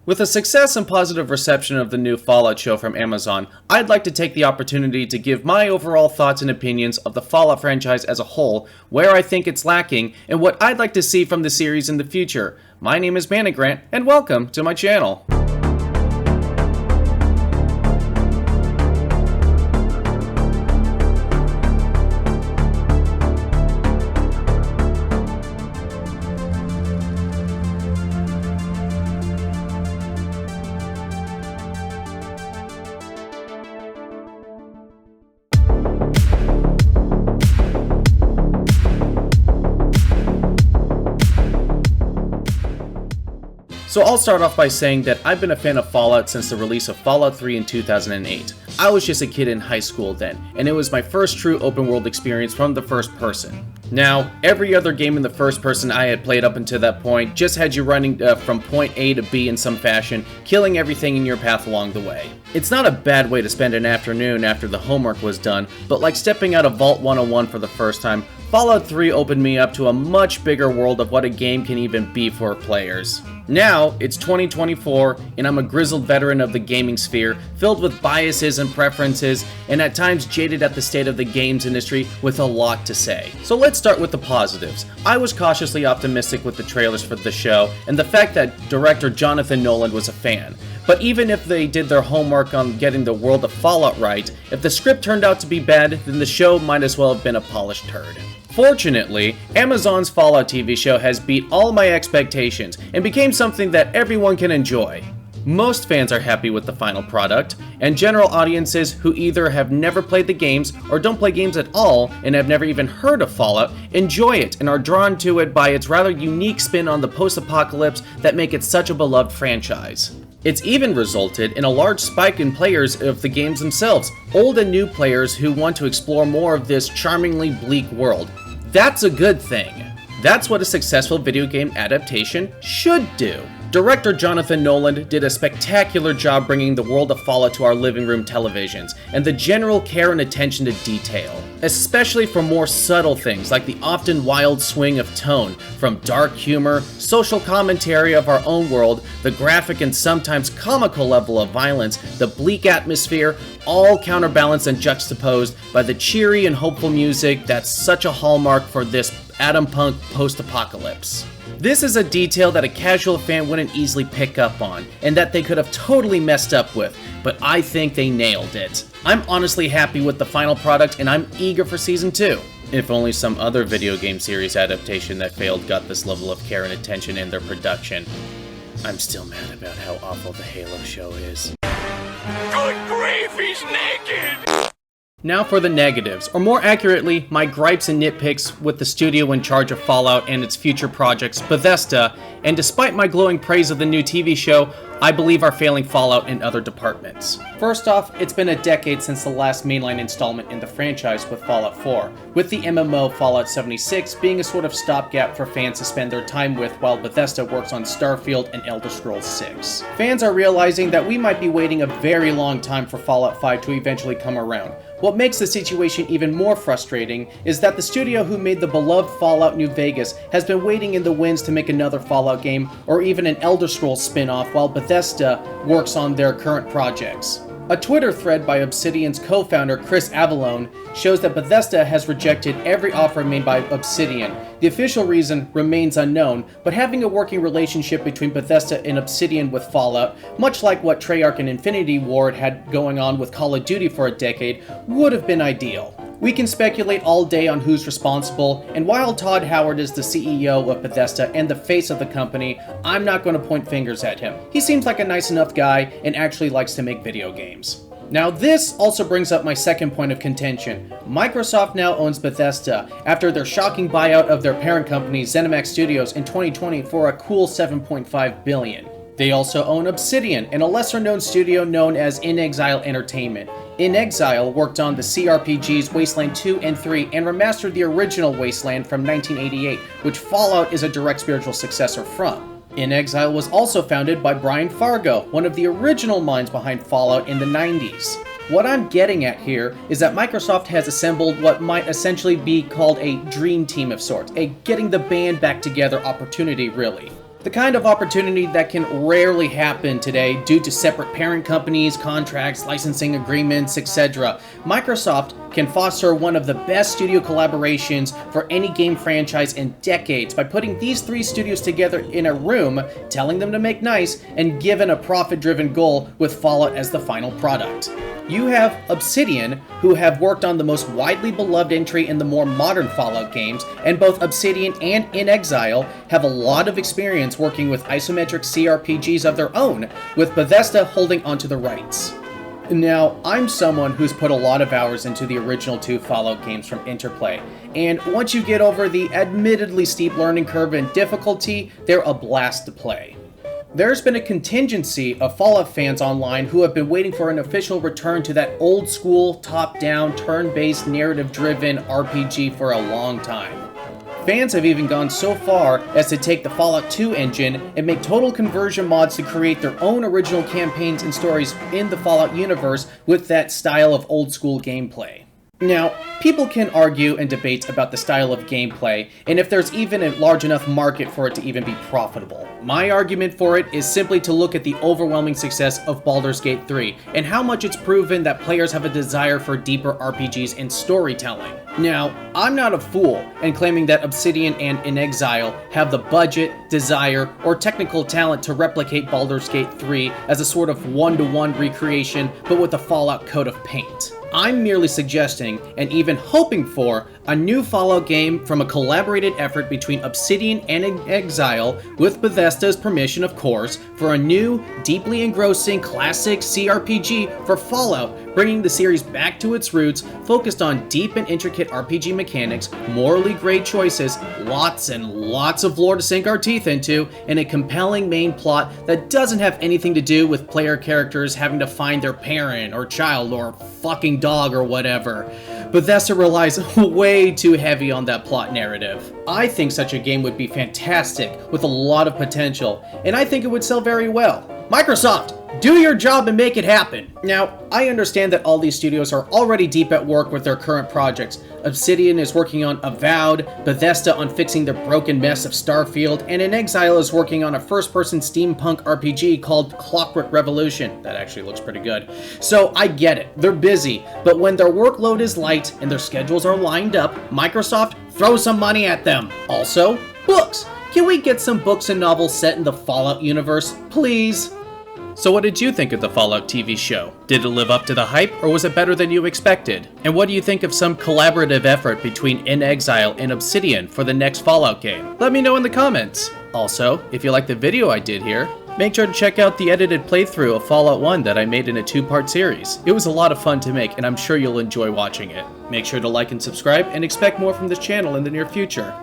With the success and positive reception of the new Fallout show from Amazon, I'd like to take the opportunity to give my overall thoughts and opinions of the Fallout franchise as a whole, where I think it's lacking, and what I'd like to see from the series in the future. My name is Manigrant, and welcome to my channel. So I'll start off by saying that I've been a fan of Fallout since the release of Fallout 3 in 2008. I was just a kid in high school then, and it was my first true open world experience from the first person. Now, every other game in the first person I had played up until that point just had you running from point A to B in some fashion, killing everything in your path along the way. It's not a bad way to spend an afternoon after the homework was done, but like stepping out of Vault 101 for the first time, Fallout 3 opened me up to a much bigger world of what a game can even be for players. Now, it's 2024, and I'm a grizzled veteran of the gaming sphere, filled with biases and preferences, and at times jaded at the state of the games industry with a lot to say. So let's start with the positives. I was cautiously optimistic with the trailers for the show, and the fact that director Jonathan Nolan was a fan. But even if they did their homework on getting the world of Fallout right, if the script turned out to be bad, then the show might as well have been a polished turd. Fortunately, Amazon's Fallout TV show has beat all my expectations and became something that everyone can enjoy. Most fans are happy with the final product, and general audiences who either have never played the games or don't play games at all and have never even heard of Fallout enjoy it and are drawn to it by its rather unique spin on the post-apocalypse that make it such a beloved franchise. It's even resulted in a large spike in players of the games themselves, old and new players who want to explore more of this charmingly bleak world. That's a good thing. That's what a successful video game adaptation should do. Director Jonathan Nolan did a spectacular job bringing the world of Fallout to our living room televisions, and the general care and attention to detail, especially for more subtle things like the often wild swing of tone, from dark humor, social commentary of our own world, the graphic and sometimes comical level of violence, the bleak atmosphere, all counterbalanced and juxtaposed by the cheery and hopeful music that's such a hallmark for this Atom Punk post-apocalypse. This is a detail that a casual fan wouldn't easily pick up on, and that they could have totally messed up with, but I think they nailed it. I'm honestly happy with the final product, and I'm eager for Season 2. If only some other video game series adaptation that failed got this level of care and attention in their production. I'm still mad about how awful the Halo show is. Good grief, he's naked! Now for the negatives, or more accurately, my gripes and nitpicks with the studio in charge of Fallout and its future projects, Bethesda, and despite my glowing praise of the new TV show, I believe are failing Fallout in other departments. First off, it's been a decade since the last mainline installment in the franchise with Fallout 4, with the MMO Fallout 76 being a sort of stopgap for fans to spend their time with while Bethesda works on Starfield and Elder Scrolls 6. Fans are realizing that we might be waiting a very long time for Fallout 5 to eventually come around. What makes the situation even more frustrating is that the studio who made the beloved Fallout New Vegas has been waiting in the wings to make another Fallout game or even an Elder Scrolls spin-off while Bethesda works on their current projects. A Twitter thread by Obsidian's co-founder Chris Avellone shows that Bethesda has rejected every offer made by Obsidian. The official reason remains unknown, but having a working relationship between Bethesda and Obsidian with Fallout, much like what Treyarch and Infinity Ward had going on with Call of Duty for a decade, would have been ideal. We can speculate all day on who's responsible, and while Todd Howard is the CEO of Bethesda and the face of the company, I'm not going to point fingers at him. He seems like a nice enough guy and actually likes to make video games. Now this also brings up my second point of contention. Microsoft now owns Bethesda after their shocking buyout of their parent company ZeniMax Studios in 2020 for a cool $7.5 billion. They also own Obsidian and a lesser-known studio known as inXile Entertainment. inXile worked on the CRPGs Wasteland 2 and 3 and remastered the original Wasteland from 1988, which Fallout is a direct spiritual successor from. inXile was also founded by Brian Fargo, one of the original minds behind Fallout in the 90s. What I'm getting at here is that Microsoft has assembled what might essentially be called a dream team of sorts, a getting the band back together opportunity really. The kind of opportunity that can rarely happen today due to separate parent companies, contracts, licensing agreements, etc. Microsoft can foster one of the best studio collaborations for any game franchise in decades by putting these three studios together in a room, telling them to make nice, and given a profit-driven goal with Fallout as the final product. You have Obsidian, who have worked on the most widely beloved entry in the more modern Fallout games, and both Obsidian and inXile have a lot of experience working with isometric CRPGs of their own, with Bethesda holding onto the rights. Now, I'm someone who's put a lot of hours into the original 2 Fallout games from Interplay, and once you get over the admittedly steep learning curve and difficulty, they're a blast to play. There's been a contingency of Fallout fans online who have been waiting for an official return to that old school, top-down, turn-based, narrative-driven RPG for a long time. Fans have even gone so far as to take the Fallout 2 engine and make total conversion mods to create their own original campaigns and stories in the Fallout universe with that style of old school gameplay. Now, people can argue and debate about the style of gameplay, and if there's even a large enough market for it to even be profitable. My argument for it is simply to look at the overwhelming success of Baldur's Gate 3, and how much it's proven that players have a desire for deeper RPGs and storytelling. Now, I'm not a fool in claiming that Obsidian and inXile have the budget, desire, or technical talent to replicate Baldur's Gate 3 as a sort of one-to-one recreation, but with a Fallout coat of paint. I'm merely suggesting, and even hoping for, a new Fallout game from a collaborated effort between Obsidian and inXile, with Bethesda's permission of course, for a new, deeply engrossing classic CRPG for Fallout, bringing the series back to its roots, focused on deep and intricate RPG mechanics, morally great choices, lots and lots of lore to sink our teeth into, and a compelling main plot that doesn't have anything to do with player characters having to find their parent or child or fucking dog or whatever. Bethesda relies way too heavy on that plot narrative. I think such a game would be fantastic with a lot of potential, and I think it would sell very well. Microsoft, do your job and make it happen! Now, I understand that all these studios are already deep at work with their current projects. Obsidian is working on Avowed, Bethesda on fixing the broken mess of Starfield, and inXile is working on a first-person steampunk RPG called Clockwork Revolution. That actually looks pretty good. So I get it, they're busy, but when their workload is light and their schedules are lined up, Microsoft, throw some money at them. Also, books! Can we get some books and novels set in the Fallout universe, please? So what did you think of the Fallout TV show? Did it live up to the hype, or was it better than you expected? And what do you think of some collaborative effort between inXile and Obsidian for the next Fallout game? Let me know in the comments. Also, if you like the video I did here, make sure to check out the edited playthrough of Fallout 1 that I made in a 2-part series. It was a lot of fun to make, and I'm sure you'll enjoy watching it. Make sure to like and subscribe, and expect more from this channel in the near future.